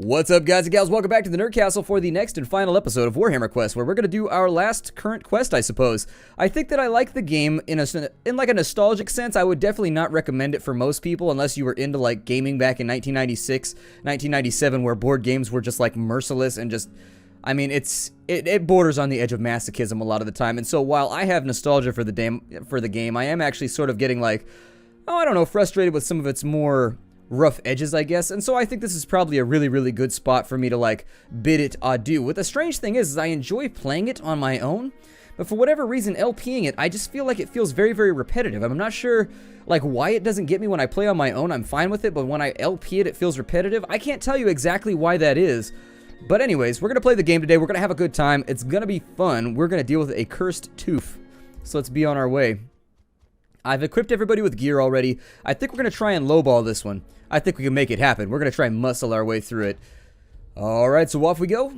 What's up, guys and gals? Welcome back to the Nerd Castle for the next and final episode of Warhammer Quest, where we're going to do our last current quest, I suppose. I think that I like the game in like a nostalgic sense. I would definitely not recommend it for most people unless you were into like gaming back in 1996, 1997, where board games were just like merciless and just, I mean, it borders on the edge of masochism a lot of the time. And so while I have nostalgia for the game, I am actually sort of getting like, oh, I don't know, frustrated with some of its more rough edges, I guess. And so I think this is probably a really, really good spot for me to like bid it adieu. What the strange thing is I enjoy playing it on my own, but for whatever reason, LPing it, I just feel like it feels very, very repetitive. I'm not sure like why it doesn't get me when I play on my own. I'm fine with it, but when I LP it, it feels repetitive. I can't tell you exactly why that is. But anyways, we're going to play the game today. We're going to have a good time. It's going to be fun. We're going to deal with a cursed tooth. So let's be on our way. I've equipped everybody with gear already. I think we're going to try and lowball this one. I think we can make it happen. We're going to try and muscle our way through it. Alright, so off we go.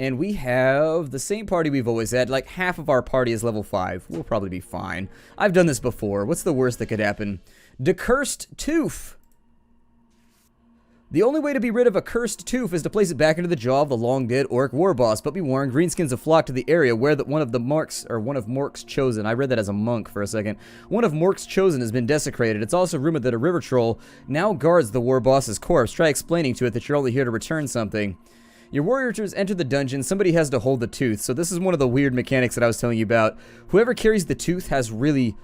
And we have the same party we've always had. Like half of our party is level 5. We'll probably be fine. I've done this before. What's the worst that could happen? The cursed tooth. The only way to be rid of a cursed tooth is to place it back into the jaw of the long-dead orc war boss. But be warned, greenskins have flocked to the area where one of Mork's chosen. I read that as a monk for a second. One of Mork's chosen has been desecrated. It's also rumored that a river troll now guards the war boss's corpse. Try explaining to it that you're only here to return something. Your warriors enter the dungeon. Somebody has to hold the tooth. So this is one of the weird mechanics that I was telling you about. Whoever carries the tooth has really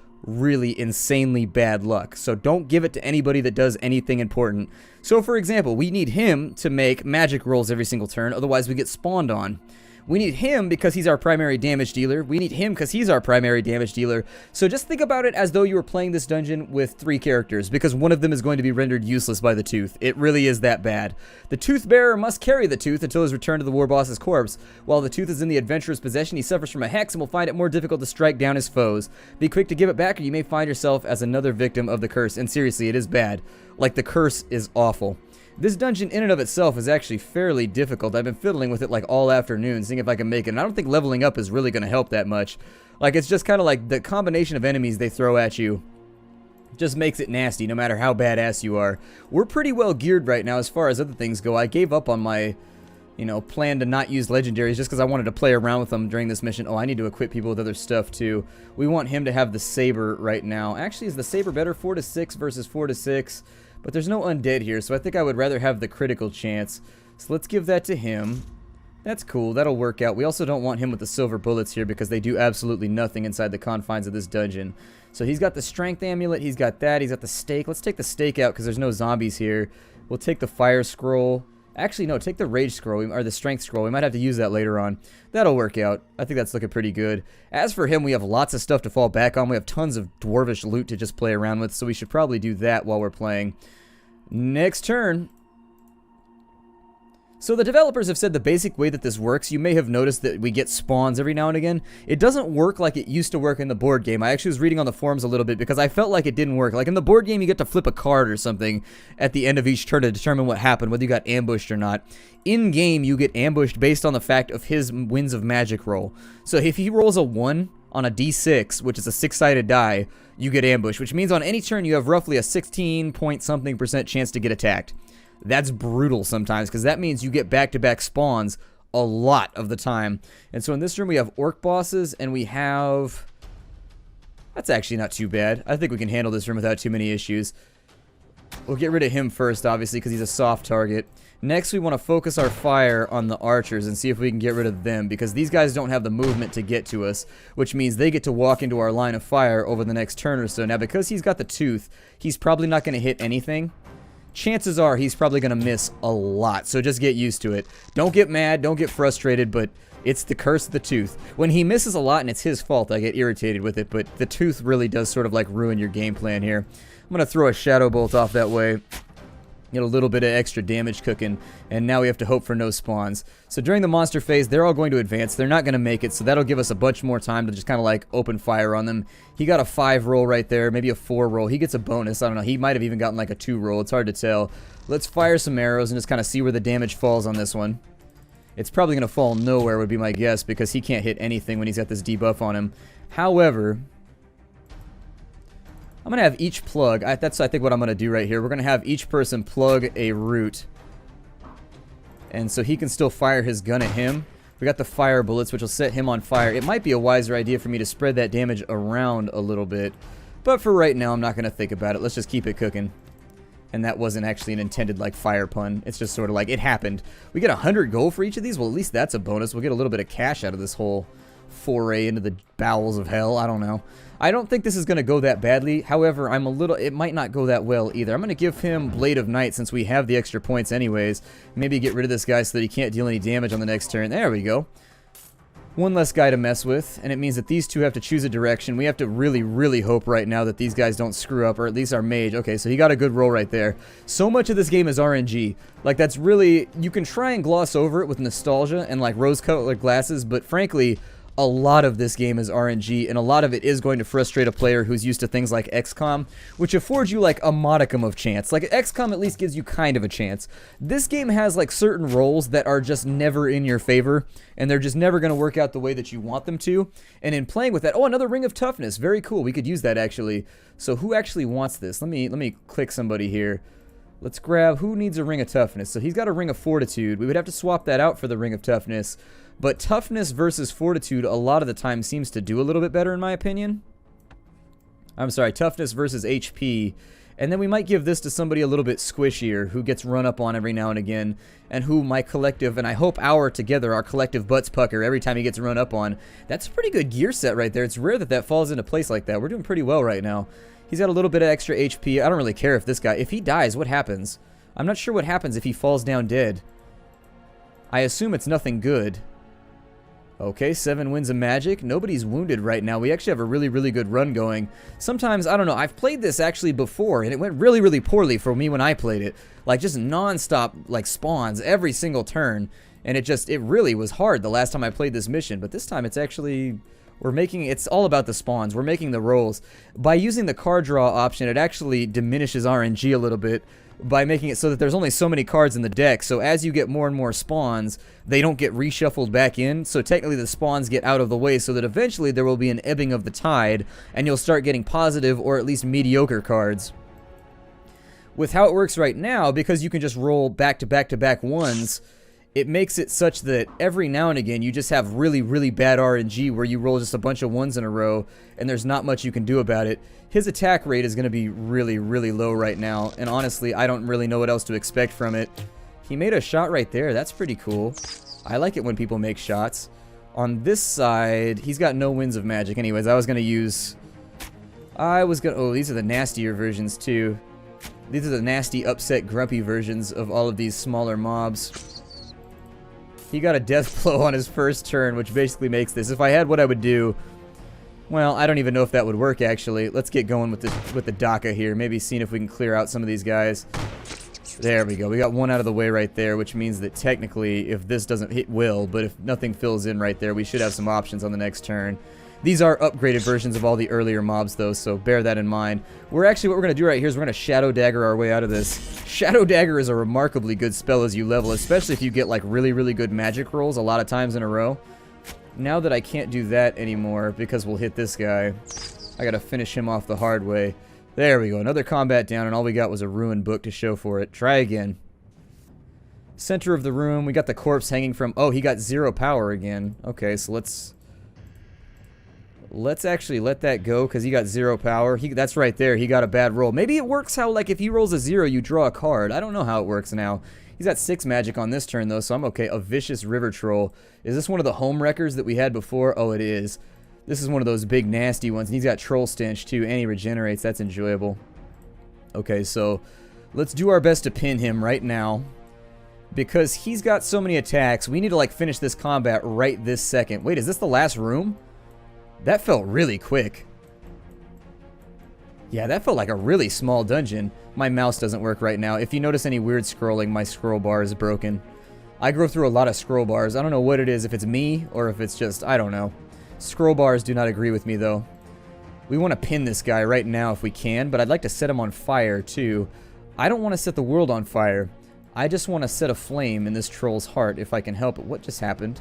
insanely bad luck. So don't give it to anybody that does anything important. So for example, we need him to make magic rolls every single turn, otherwise we get spawned on. We need him because he's our primary damage dealer. We need him because he's our primary damage dealer. So just think about it as though you were playing this dungeon with 3 characters, because one of them is going to be rendered useless by the tooth. It really is that bad. The tooth bearer must carry the tooth until his return to the war boss's corpse. While the tooth is in the adventurer's possession, he suffers from a hex and will find it more difficult to strike down his foes. Be quick to give it back or you may find yourself as another victim of the curse. And seriously, it is bad. Like, the curse is awful. This dungeon in and of itself is actually fairly difficult. I've been fiddling with it like all afternoon, seeing if I can make it. And I don't think leveling up is really going to help that much. Like, it's just kind of like the combination of enemies they throw at you just makes it nasty no matter how badass you are. We're pretty well geared right now as far as other things go. I gave up on my, plan to not use legendaries just because I wanted to play around with them during this mission. Oh, I need to equip people with other stuff too. We want him to have the saber right now. Actually, is the saber better? 4 to 6 versus 4 to 6. But there's no undead here, so I think I would rather have the critical chance. So let's give that to him. That's cool. That'll work out. We also don't want him with the silver bullets here because they do absolutely nothing inside the confines of this dungeon. So he's got the strength amulet. He's got that. He's got the stake. Let's take the stake out because there's no zombies here. We'll take the fire scroll. Actually, no, take the rage scroll, or the strength scroll. We might have to use that later on. That'll work out. I think that's looking pretty good. As for him, we have lots of stuff to fall back on. We have tons of dwarvish loot to just play around with, so we should probably do that while we're playing. Next turn. So the developers have said the basic way that this works, you may have noticed that we get spawns every now and again. It doesn't work like it used to work in the board game. I actually was reading on the forums a little bit because I felt like it didn't work. Like in the board game, you get to flip a card or something at the end of each turn to determine what happened, whether you got ambushed or not. In game, you get ambushed based on the fact of his winds of magic roll. So if he rolls a 1 on a d6, which is a 6-sided die, you get ambushed, which means on any turn you have roughly a 16-point-something% chance to get attacked. That's brutal sometimes, because that means you get back-to-back spawns a lot of the time. And so in this room we have orc bosses, and we have... That's actually not too bad. I think we can handle this room without too many issues. We'll get rid of him first, obviously, because he's a soft target. Next, we want to focus our fire on the archers and see if we can get rid of them, because these guys don't have the movement to get to us, which means they get to walk into our line of fire over the next turn or so. Now, because he's got the tooth, he's probably not going to hit anything. Chances are he's probably going to miss a lot, so just get used to it. Don't get mad, don't get frustrated, but it's the curse of the tooth. When he misses a lot and it's his fault, I get irritated with it, but the tooth really does sort of like ruin your game plan here. I'm going to throw a shadow bolt off that way. Get a little bit of extra damage cooking, and now we have to hope for no spawns. So during the monster phase, they're all going to advance. They're not going to make it, so that'll give us a bunch more time to just kind of like open fire on them. He got a 5 roll right there, maybe a 4 roll. He gets a bonus. I don't know. He might have even gotten like a 2 roll. It's hard to tell. Let's fire some arrows and just kind of see where the damage falls on this one. It's probably going to fall nowhere would be my guess, because he can't hit anything when he's got this debuff on him. However, I'm going to have each plug. That's, I think, what I'm going to do right here. We're going to have each person plug a root. And so he can still fire his gun at him. We got the fire bullets, which will set him on fire. It might be a wiser idea for me to spread that damage around a little bit. But for right now, I'm not going to think about it. Let's just keep it cooking. And that wasn't actually an intended, like, fire pun. It's just sort of like, it happened. We get 100 gold for each of these? Well, at least that's a bonus. We'll get a little bit of cash out of this whole foray into the bowels of hell. I don't know. I don't think this is going to go that badly. However, it might not go that well either. I'm going to give him Blade of Night since we have the extra points anyways. Maybe get rid of this guy so that he can't deal any damage on the next turn. There we go. One less guy to mess with, and it means that these two have to choose a direction. We have to really, really hope right now that these guys don't screw up, or at least our mage. Okay, so he got a good roll right there. So much of this game is RNG. Like, that's really... You can try and gloss over it with nostalgia and, like, rose-colored glasses, but frankly, a lot of this game is RNG, and a lot of it is going to frustrate a player who's used to things like XCOM, which affords you, like, a modicum of chance. Like, XCOM at least gives you kind of a chance. This game has, like, certain rolls that are just never in your favor, and they're just never going to work out the way that you want them to. And in playing with that... Oh, another Ring of Toughness. Very cool. We could use that, actually. So who actually wants this? Let me click somebody here. Let's grab... Who needs a Ring of Toughness? So he's got a Ring of Fortitude. We would have to swap that out for the Ring of Toughness. But Toughness versus Fortitude a lot of the time seems to do a little bit better, in my opinion. I'm sorry, Toughness versus HP. And then we might give this to somebody a little bit squishier, who gets run up on every now and again, and who my collective, and I hope our collective butts pucker every time he gets run up on. That's a pretty good gear set right there. It's rare that that falls into place like that. We're doing pretty well right now. He's got a little bit of extra HP. I don't really care if this guy... If he dies, what happens? I'm not sure what happens if he falls down dead. I assume it's nothing good. Okay, 7 wins of magic. Nobody's wounded right now. We actually have a really, really good run going. Sometimes, I don't know, I've played this actually before, and it went really, really poorly for me when I played it. Like, just non-stop, like, spawns every single turn. And it really was hard the last time I played this mission. But this time it's actually... It's all about the spawns. We're making the rolls. By using the card draw option, it actually diminishes RNG a little bit by making it so that there's only so many cards in the deck. So as you get more and more spawns, they don't get reshuffled back in. So technically the spawns get out of the way so that eventually there will be an ebbing of the tide and you'll start getting positive or at least mediocre cards. With how it works right now, because you can just roll back to back to back ones, it makes it such that every now and again you just have really, really bad RNG where you roll just a bunch of ones in a row and there's not much you can do about it. His attack rate is going to be really, really low right now, and honestly, I don't really know what else to expect from it. He made a shot right there. That's pretty cool. I like it when people make shots. On this side, he's got no wins of magic. Anyways, oh, these are the nastier versions too. These are the nasty, upset, grumpy versions of all of these smaller mobs. He got a death blow on his first turn, which basically makes this. If I had what I would do... Well, I don't even know if that would work, actually. Let's get going with the DACA here. Maybe seeing if we can clear out some of these guys. There we go. We got one out of the way right there, which means that technically, if this doesn't hit will, but if nothing fills in right there, we should have some options on the next turn. These are upgraded versions of all the earlier mobs, though, so bear that in mind. What we're going to do right here is we're going to Shadow Dagger our way out of this. Shadow Dagger is a remarkably good spell as you level, especially if you get, like, really, really good magic rolls a lot of times in a row. Now that I can't do that anymore because we'll hit this guy, I got to finish him off the hard way. There we go. Another combat down, and all we got was a ruined book to show for it. Try again. Center of the room, we got the corpse hanging from... Oh, he got 0 power again. Okay, so let's actually let that go because he got 0 power. That's right there. He got a bad roll. Maybe it works how, like, if he rolls a 0, you draw a card. I don't know how it works now. He's got 6 magic on this turn, though, so I'm okay. A Vicious River Troll. Is this one of the home wreckers that we had before? Oh, it is. This is one of those big, nasty ones. And he's got Troll Stench, too, and he regenerates. That's enjoyable. Okay, so let's do our best to pin him right now. Because he's got so many attacks, we need to, like, finish this combat right this second. Wait, is this the last room? That felt really quick. Yeah, that felt like a really small dungeon. My mouse doesn't work right now. If you notice any weird scrolling, my scroll bar is broken. I go through a lot of scroll bars. I don't know what it is, if it's me or if it's just, I don't know. Scroll bars do not agree with me, though. We want to pin this guy right now if we can, but I'd like to set him on fire, too. I don't want to set the world on fire. I just want to set a flame in this troll's heart if I can help it. What just happened?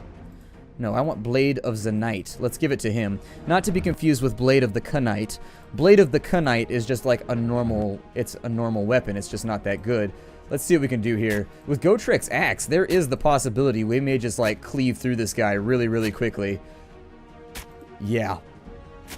No, I want Blade of the Knight. Let's give it to him. Not to be confused with Blade of the Knight. Blade of the Knight is just like a normal, it's a normal weapon. It's just not that good. Let's see what we can do here. With Gotrek's axe, there is the possibility we may just like cleave through this guy really, really quickly. Yeah.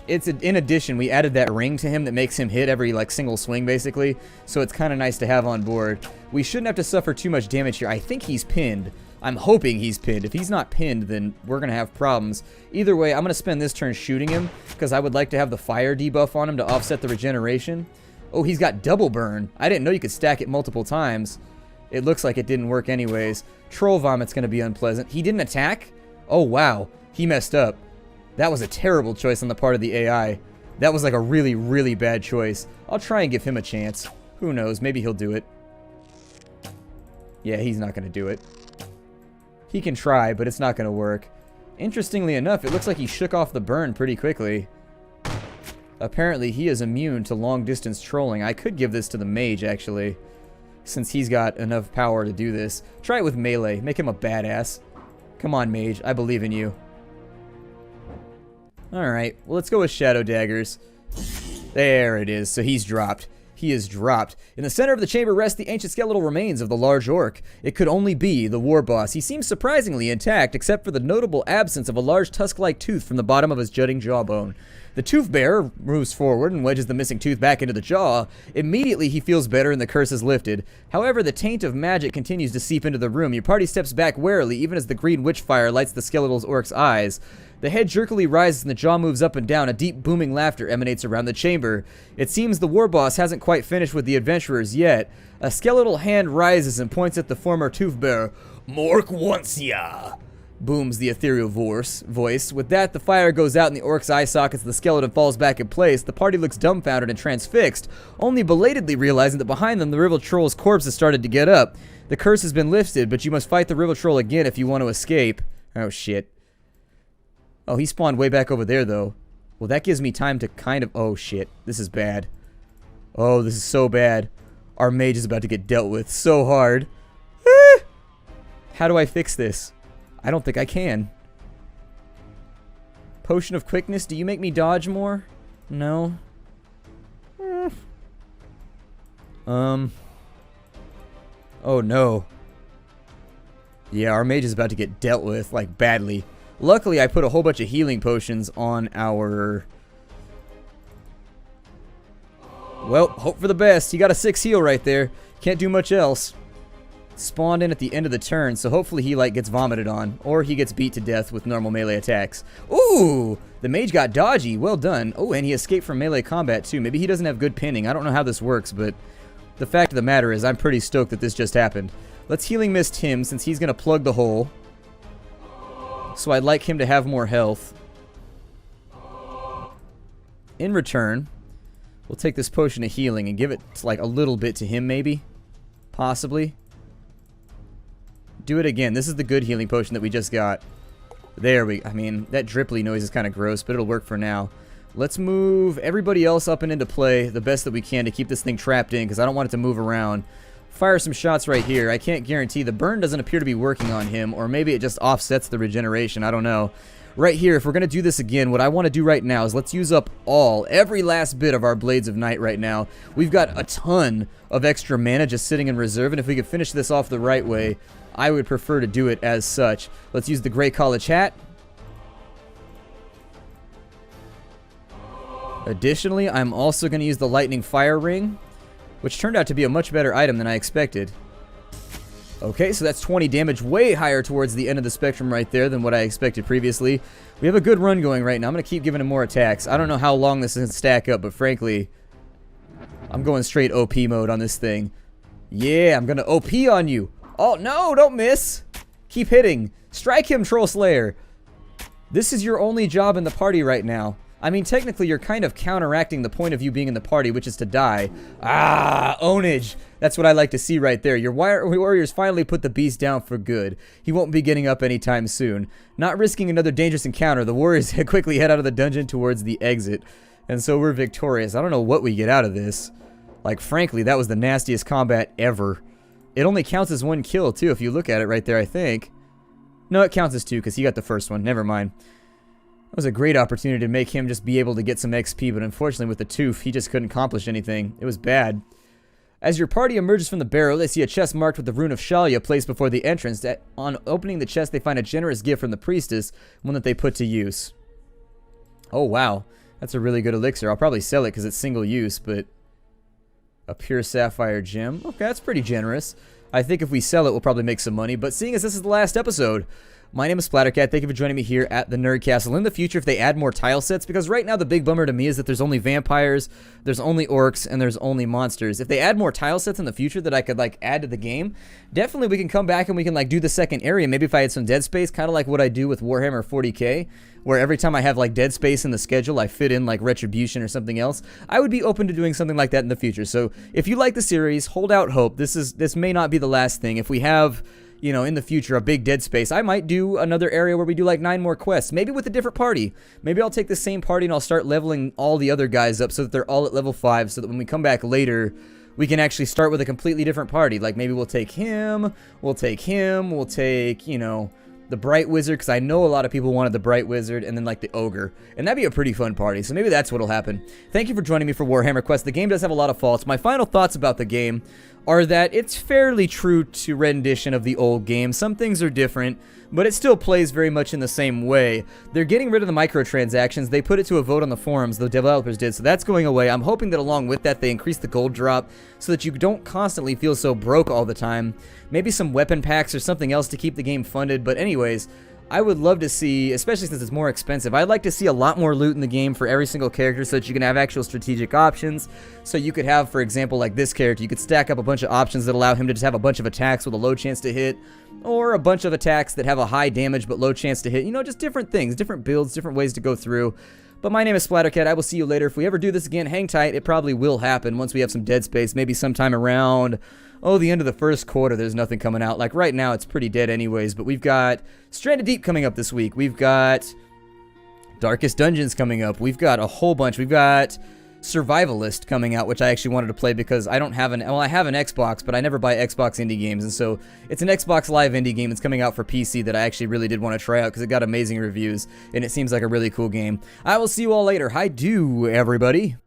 In addition, we added that ring to him that makes him hit every like single swing basically. So it's kind of nice to have on board. We shouldn't have to suffer too much damage here. I think he's pinned. I'm hoping he's pinned. If he's not pinned, then we're going to have problems. Either way, I'm going to spend this turn shooting him because I would like to have the fire debuff on him to offset the regeneration. Oh, he's got double burn. I didn't know you could stack it multiple times. It looks like it didn't work anyways. Troll Vomit's going to be unpleasant. He didn't attack? Oh, wow. He messed up. That was a terrible choice on the part of the AI. That was like a really, really bad choice. I'll try and give him a chance. Who knows? Maybe he'll do it. Yeah, he's not going to do it. He can try, but it's not going to work. Interestingly enough, it looks like he shook off the burn pretty quickly. Apparently, he is immune to long-distance trolling. I could give this to the mage, actually, since he's got enough power to do this. Try it with melee. Make him a badass. Come on, mage. I believe in you. Alright, well, let's go with Shadow Daggers. There it is. So he's dropped. He is dropped. In the center of the chamber rests the ancient skeletal remains of the large orc. It could only be the war boss. He seems surprisingly intact, except for the notable absence of a large tusk-like tooth from the bottom of his jutting jawbone. The tooth bearer moves forward and wedges the missing tooth back into the jaw. Immediately he feels better and the curse is lifted. However, the taint of magic continues to seep into the room. Your party steps back warily even as the green witch fire lights the skeletal orc's eyes. The head jerkily rises and the jaw moves up and down. A deep booming laughter emanates around the chamber. It seems the war boss hasn't quite finished with the adventurers yet. A skeletal hand rises and points at the former tooth bearer. "Mork wants ya!" booms the ethereal voice. With that, the fire goes out in the orc's eye sockets. The skeleton falls back in place. The party looks dumbfounded and transfixed, only belatedly realizing that behind them the river troll's corpse has started to get up. The curse has been lifted, but you must fight the river troll again if you want to escape. Oh shit. Oh, he spawned way back over there, though. Well, that gives me time to kind of... Oh, shit. This is bad. Oh, this is so bad. Our mage is about to get dealt with so hard. How do I fix this? I don't think I can. Potion of quickness. Do you make me dodge more? No. Oh, no. Yeah, our mage is about to get dealt with, like, badly. Luckily, I put a whole bunch of healing potions on our... Well, hope for the best. He got a 6 heal right there. Can't do much else. Spawned in at the end of the turn, so hopefully he, like, gets vomited on. Or he gets beat to death with normal melee attacks. Ooh! The mage got dodgy. Well done. Oh, and he escaped from melee combat, too. Maybe he doesn't have good pinning. I don't know how this works, but the fact of the matter is I'm pretty stoked that this just happened. Let's Healing Mist him, since he's going to plug the hole. So I'd like him to have more health. In return, we'll take this potion of healing and give it like a little bit to him, maybe. Possibly. Do it again. This is the good healing potion that we just got. There we... I mean, that dripply noise is kind of gross, but it'll work for now. Let's move everybody else up and into play the best that we can to keep this thing trapped in, because I don't want it to move around. Fire some shots right here. I can't guarantee. The burn doesn't appear to be working on him, or maybe it just offsets the regeneration. I don't know. Right here, if we're going to do this again, what I want to do right now is let's use up every last bit of our Blades of Night right now. We've got a ton of extra mana just sitting in reserve, and if we could finish this off the right way, I would prefer to do it as such. Let's use the Grey College Hat. Additionally, I'm also going to use the Lightning Fire Ring, which turned out to be a much better item than I expected. Okay, so that's 20 damage, way higher towards the end of the spectrum right there than what I expected previously. We have a good run going right now. I'm going to keep giving him more attacks. I don't know how long this is going to stack up, but frankly, I'm going straight OP mode on this thing. Yeah, I'm going to OP on you. Oh, no, don't miss. Keep hitting. Strike him, Troll Slayer. This is your only job in the party right now. I mean, technically, you're kind of counteracting the point of you being in the party, which is to die. Ah, ownage. That's what I like to see right there. Your warriors finally put the beast down for good. He won't be getting up anytime soon. Not risking another dangerous encounter, the warriors quickly head out of the dungeon towards the exit. And so we're victorious. I don't know what we get out of this. Like, frankly, that was the nastiest combat ever. It only counts as one kill, too, if you look at it right there, I think. No, it counts as 2 because he got the first one. Never mind. That was a great opportunity to make him just be able to get some XP, but unfortunately with the tooth, he just couldn't accomplish anything. It was bad. As your party emerges from the barrow, they see a chest marked with the rune of Shalia placed before the entrance. On opening the chest, they find a generous gift from the priestess, one that they put to use. Oh, wow. That's a really good elixir. I'll probably sell it because it's single use, but... A pure sapphire gem. Okay, that's pretty generous. I think if we sell it, we'll probably make some money, but seeing as this is the last episode... My name is Splattercat. Thank you for joining me here at the Nerd Castle. In the future, if they add more tile sets, because right now the big bummer to me is that there's only vampires, there's only orcs, and there's only monsters. If they add more tile sets in the future that I could like add to the game, definitely we can come back and we can like do the second area. Maybe if I had some dead space, kind of like what I do with Warhammer 40k, where every time I have like dead space in the schedule, I fit in like retribution or something else. I would be open to doing something like that in the future. So if you like the series, hold out hope. This may not be the last thing. If we have, you know, in the future, a big dead space, I might do another area where we do like 9 more quests, maybe with a different party. Maybe I'll take the same party and I'll start leveling all the other guys up so that they're all at level 5, so that when we come back later, we can actually start with a completely different party. Like maybe we'll take him, we'll take, you know, the Bright Wizard, because I know a lot of people wanted the Bright Wizard, and then like the Ogre. And that'd be a pretty fun party, so maybe that's what'll happen. Thank you for joining me for Warhammer Quest. The game does have a lot of faults. My final thoughts about the game are that it's fairly true to rendition of the old game. Some things are different, but it still plays very much in the same way. They're getting rid of the microtransactions. They put it to a vote on the forums, the developers did, so that's going away. I'm hoping that along with that, they increase the gold drop so that you don't constantly feel so broke all the time. Maybe some weapon packs or something else to keep the game funded, but anyways, I would love to see, especially since it's more expensive, I'd like to see a lot more loot in the game for every single character so that you can have actual strategic options. So you could have, for example, like this character, you could stack up a bunch of options that allow him to just have a bunch of attacks with a low chance to hit, or a bunch of attacks that have a high damage but low chance to hit. You know, just different things, different builds, different ways to go through. But my name is Splattercat. I will see you later. If we ever do this again, hang tight. It probably will happen once we have some dead space, maybe sometime around... oh, the end of the first quarter, there's nothing coming out. Like, right now, it's pretty dead anyways, but we've got Stranded Deep coming up this week. We've got Darkest Dungeons coming up. We've got a whole bunch. We've got Survivalist coming out, which I actually wanted to play because I don't have an... well, I have an Xbox, but I never buy Xbox indie games, and so it's an Xbox Live indie game that's coming out for PC that I actually really did want to try out because it got amazing reviews, and it seems like a really cool game. I will see you all later. Hi-do, everybody.